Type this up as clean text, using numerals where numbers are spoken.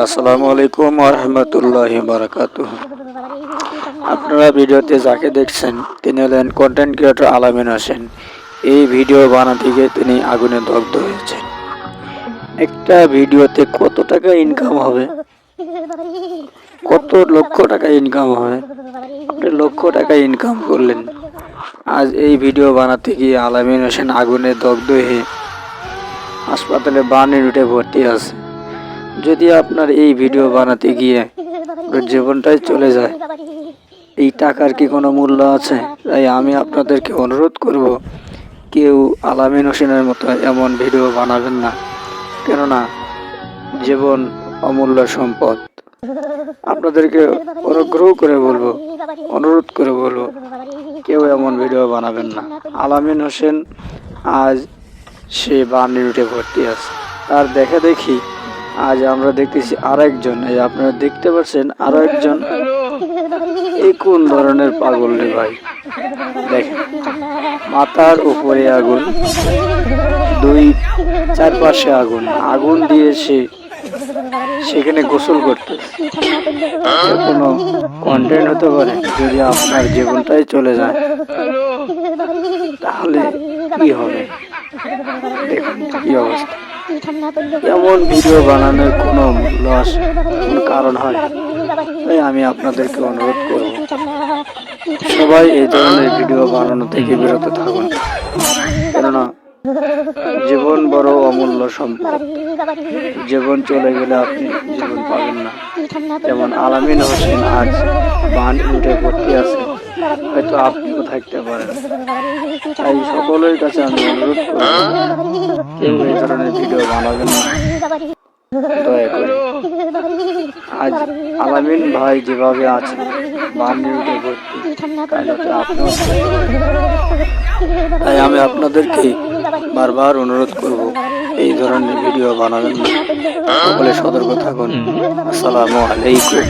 আসসালামু আলাইকুম ওয়া রাহমাতুল্লাহি ওয়া বারাকাতুহু। আপনারা ভিডিওতে যাকে দেখছেন তিনি হলেন কন্টেন্ট ক্রিয়েটর আলামিন হোসেন। এই ভিডিও বানাতে গিয়ে তিনি আগুনে দগ্ধ হয়েছেন। একটা ভিডিওতে কত টাকা ইনকাম হবে, কত লক্ষ টাকা ইনকাম হবে। আপনি লক্ষ টাকা ইনকাম করলেন, আজ এই ভিডিও বানাতে গিয়ে আলামিন হোসেন আগুনে দগ্ধ হয়ে হাসপাতালে বার্ন ইউনিটে ভর্তি আছে। যদি আপনার এই ভিডিও বানাতে গিয়ে জীবনটাই চলে যায়, এই টাকার কি কোনো মূল্য আছে? তাই আমি আপনাদেরকে অনুরোধ করব, কেউ আলামিন হোসেনের মতো এমন ভিডিও বানাবেন না, কেননা জীবন অমূল্য সম্পদ। আপনাদেরকে অনুগ্রহ করে বলবো, অনুরোধ করে বলবো, কেউ এমন ভিডিও বানাবেন না। আলামিন হোসেন আজ সে বার্ন ইউনিটে ভর্তি আছে। তার দেখা দেখি আজ আমরা দেখতেছি আরেকজন, এই আপনারা দেখতে পাচ্ছেন আরো একজন। এই কোন ধরনের পাগল রে ভাই! দেখেন, মাথার উপরে আগুন, দুই চারপাশে আগুন, আগুন দিয়ে সেখানে গোসল করতে। কোনো কন্টেন্ট হতে পারে? যদি আপনার জীবনটাই চলে যায় তাহলে কি হবে? দেখুন কি অবস্থা। এমন ভিডিও বানানোর কোনো লস কোনো কারণ হয়? তাই আমি আপনাদেরকে অনুরোধ করব, সবাই এই ধরনের ভিডিও বানানো থেকে বিরত থাকুন, কেননা জীবন বড় অমূল্য সম্পদ। জীবন চলে গেলে আপনি জীবন পাবেন না। যেমন আলামিন হোসেন আজ বার্ন ইউনিটে ভর্তি আছে, হয়তো আপনিও থাকতে পারেন। তাই সকলের কাছে আমি অনুরোধ করব, কেউ এই ধরনের ভিডিও বানাবেন না, দয়া করে। আজ আলামিন ভাই যেভাবে আছে বার্ন ইউনিটে ভর্তি, তাই আমি আপনাদেরকে বারবার অনুরোধ করব, এই ধরনের ভিডিও বানাবেন না। সকলে সতর্ক থাকুন। আসসালামু আলাইকুম।